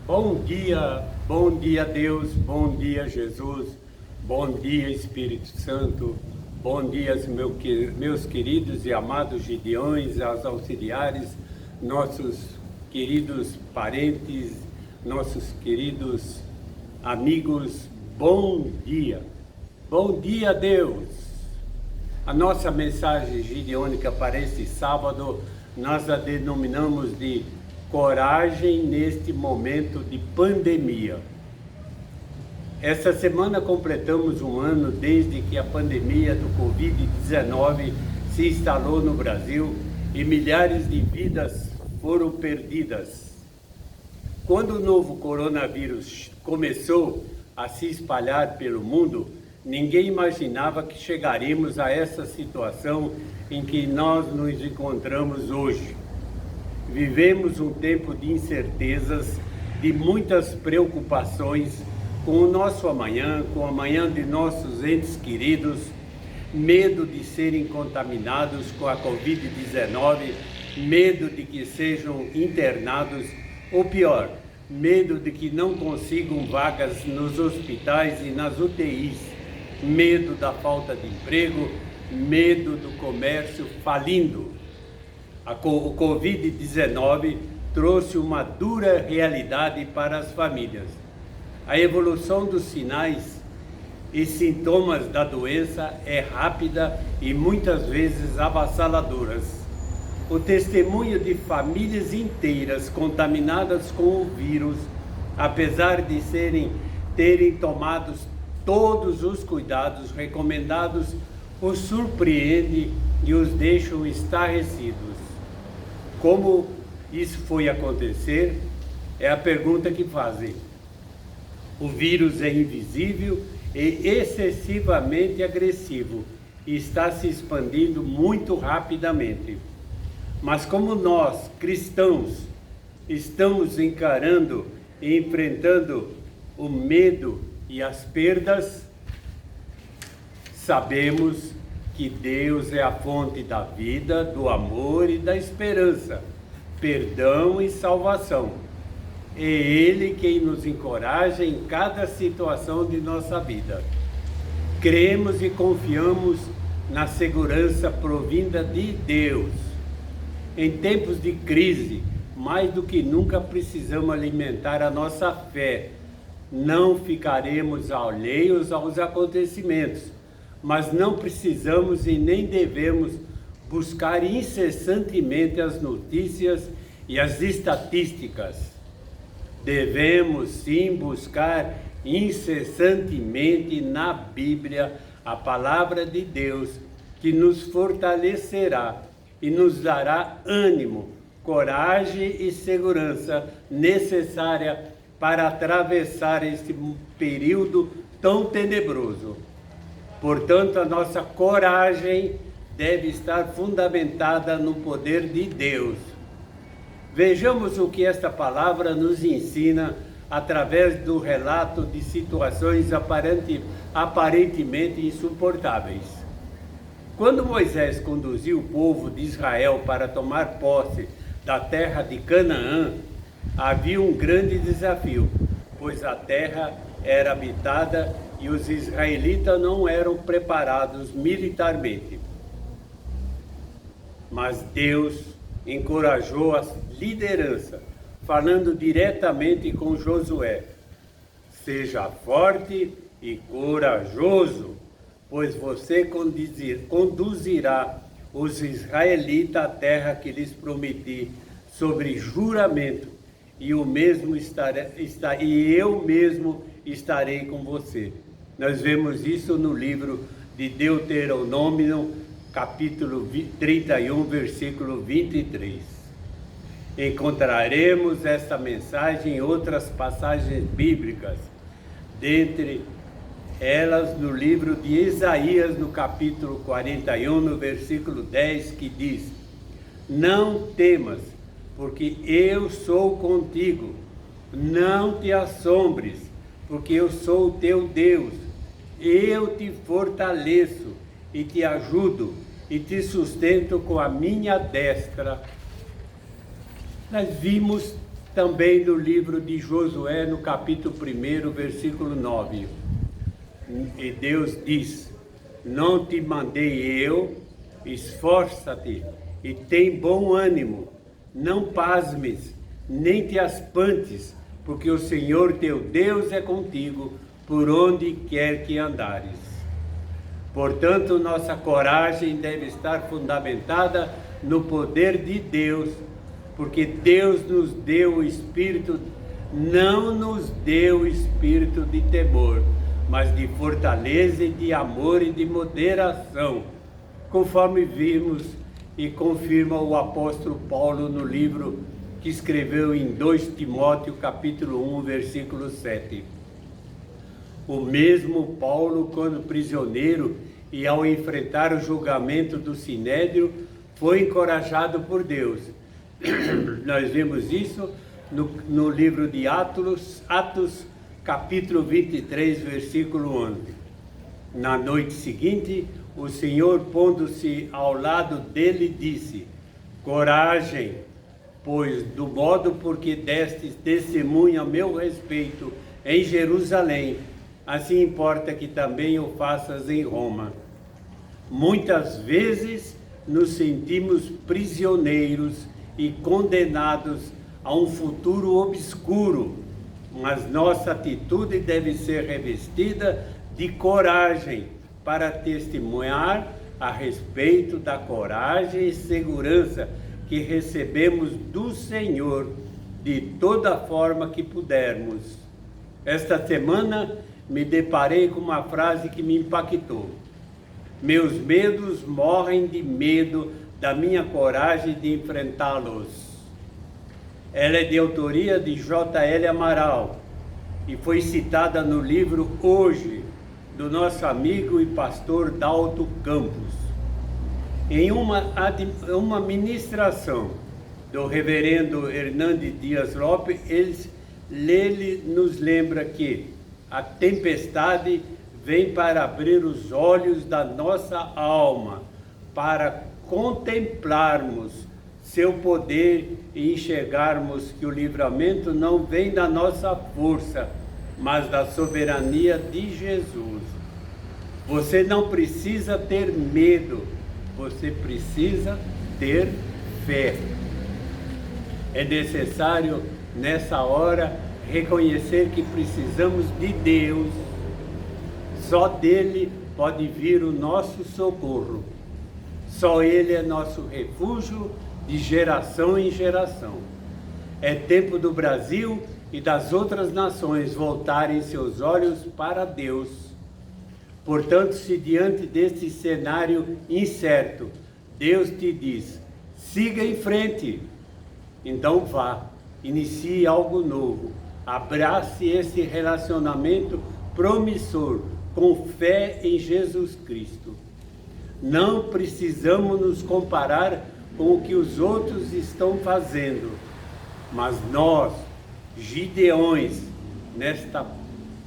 Bom dia Deus, bom dia Jesus, bom dia Espírito Santo, bom dia meus queridos e amados Gideões, as auxiliares, nossos queridos parentes, nossos queridos amigos, bom dia Deus. A nossa mensagem gideônica para este sábado, nós a denominamos de coragem neste momento de pandemia. Essa semana completamos um ano desde que a pandemia do Covid-19 se instalou no Brasil e milhares de vidas foram perdidas. Quando o novo coronavírus começou a se espalhar pelo mundo, ninguém imaginava que chegaríamos a essa situação em que nós nos encontramos hoje. Vivemos um tempo de incertezas, de muitas preocupações com o nosso amanhã, com o amanhã de nossos entes queridos, medo de serem contaminados com a Covid-19, medo de que sejam internados, ou pior, medo de que não consigam vagas nos hospitais e nas UTIs, medo da falta de emprego, medo do comércio falindo. O Covid-19 trouxe uma dura realidade para as famílias. A evolução dos sinais e sintomas da doença é rápida e muitas vezes avassaladoras. O testemunho de famílias inteiras contaminadas com o vírus, apesar de terem tomado todos os cuidados recomendados, os surpreende e os deixa estarrecidos. Como isso foi acontecer? É a pergunta que fazem. O vírus é invisível e excessivamente agressivo e está se expandindo muito rapidamente. Mas como nós, cristãos, estamos encarando e enfrentando o medo e as perdas, sabemos que Deus é a fonte da vida, do amor e da esperança, perdão e salvação. É Ele quem nos encoraja em cada situação de nossa vida. Cremos e confiamos na segurança provinda de Deus. Em tempos de crise, mais do que nunca precisamos alimentar a nossa fé. Não ficaremos alheios aos acontecimentos, mas não precisamos e nem devemos buscar incessantemente as notícias e as estatísticas. Devemos sim buscar incessantemente na Bíblia a palavra de Deus, que nos fortalecerá e nos dará ânimo, coragem e segurança necessária para atravessar este período tão tenebroso. Portanto, a nossa coragem deve estar fundamentada no poder de Deus. Vejamos o que esta palavra nos ensina através do relato de situações aparentemente insuportáveis. Quando Moisés conduziu o povo de Israel para tomar posse da terra de Canaã, havia um grande desafio, pois a terra era habitada e os israelitas não eram preparados militarmente. Mas Deus encorajou a liderança, falando diretamente com Josué: seja forte e corajoso, pois você conduzirá os israelitas à terra que lhes prometi sobre juramento, e eu mesmo estarei com você. Nós vemos isso no livro de Deuteronômio, capítulo 31, versículo 23. Encontraremos esta mensagem em outras passagens bíblicas, dentre elas no livro de Isaías, no capítulo 41, no versículo 10, que diz: não temas, porque eu sou contigo, não te assombres, porque eu sou o teu Deus, eu te fortaleço e te ajudo e te sustento com a minha destra. Nós vimos também no livro de Josué, no capítulo 1, versículo 9. E Deus diz: não te mandei eu, esforça-te e tem bom ânimo, não pasmes, nem te espantes, porque o Senhor teu Deus é contigo, por onde quer que andares. Portanto, nossa coragem deve estar fundamentada no poder de Deus, porque Deus nos deu o Espírito, não nos deu o espírito de temor, mas de fortaleza e de amor e de moderação, conforme vimos e confirma o apóstolo Paulo no livro que escreveu em 2 Timóteo, capítulo 1, versículo 7. O mesmo Paulo, quando prisioneiro e ao enfrentar o julgamento do Sinédrio, foi encorajado por Deus. Nós vemos isso no livro de Atos, capítulo 23, versículo 11. Na noite seguinte, o Senhor, pondo-se ao lado dele, disse: coragem, pois do modo porque destes testemunho a meu respeito em Jerusalém, assim importa que também o faças em Roma. Muitas vezes nos sentimos prisioneiros e condenados a um futuro obscuro, mas nossa atitude deve ser revestida de coragem para testemunhar a respeito da coragem e segurança que recebemos do Senhor de toda forma que pudermos. Esta semana me deparei com uma frase que me impactou: meus medos morrem de medo da minha coragem de enfrentá-los. Ela é de autoria de J.L. Amaral e foi citada no livro Hoje, do nosso amigo e pastor Dalto Campos. Em uma ministração do reverendo Hernandes Dias Lopes, ele nos lembra que a tempestade vem para abrir os olhos da nossa alma, para contemplarmos seu poder e enxergarmos que o livramento não vem da nossa força, mas da soberania de Jesus. Você não precisa ter medo, você precisa ter fé. É necessário, nessa hora, reconhecer que precisamos de Deus. Só dele pode vir o nosso socorro. Só ele é nosso refúgio de geração em geração. É tempo do Brasil e das outras nações voltarem seus olhos para Deus. Portanto, se diante deste cenário incerto, Deus te diz: siga em frente, então vá, inicie algo novo, abrace esse relacionamento promissor, com fé em Jesus Cristo. Não precisamos nos comparar com o que os outros estão fazendo, mas nós, Gideões, nesta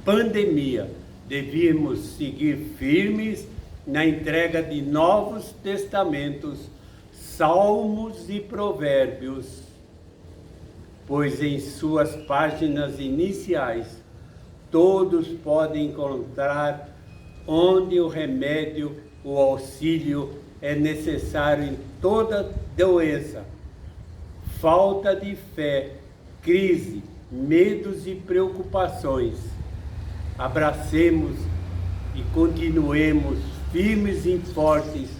pandemia, devíamos seguir firmes na entrega de Novos Testamentos, Salmos e Provérbios, pois em suas páginas iniciais todos podem encontrar onde o remédio, o auxílio é necessário em toda doença, falta de fé, crise, medos e preocupações. Abracemos e continuemos firmes e fortes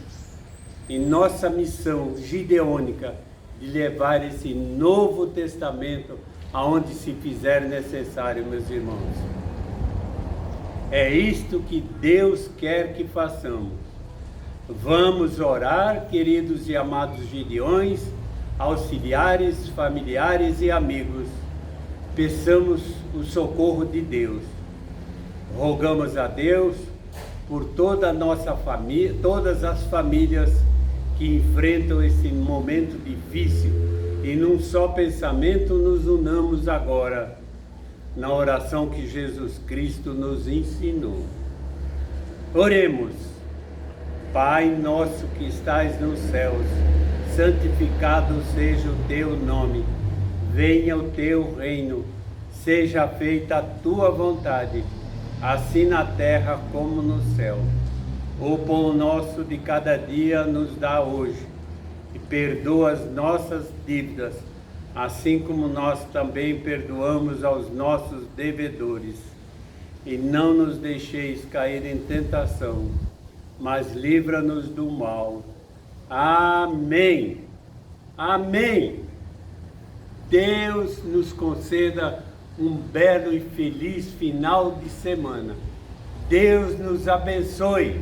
em nossa missão gideônica de levar esse Novo Testamento aonde se fizer necessário, meus irmãos. É isto que Deus quer que façamos. Vamos orar, queridos e amados gideões, auxiliares, familiares e amigos. Peçamos o socorro de Deus. Rogamos a Deus por toda a nossa família, todas as famílias que enfrentam esse momento difícil, e num só pensamento nos unamos agora na oração que Jesus Cristo nos ensinou. Oremos. Pai nosso que estais nos céus, santificado seja o teu nome. venha o teu reino, seja feita a tua vontade, assim na terra como no céu. O pão nosso de cada dia nos dá hoje, e perdoa as nossas dívidas, assim como nós também perdoamos aos nossos devedores. E não nos deixeis cair em tentação, mas livra-nos do mal. Amém. Amém. Deus nos conceda um belo e feliz final de semana. Deus nos abençoe.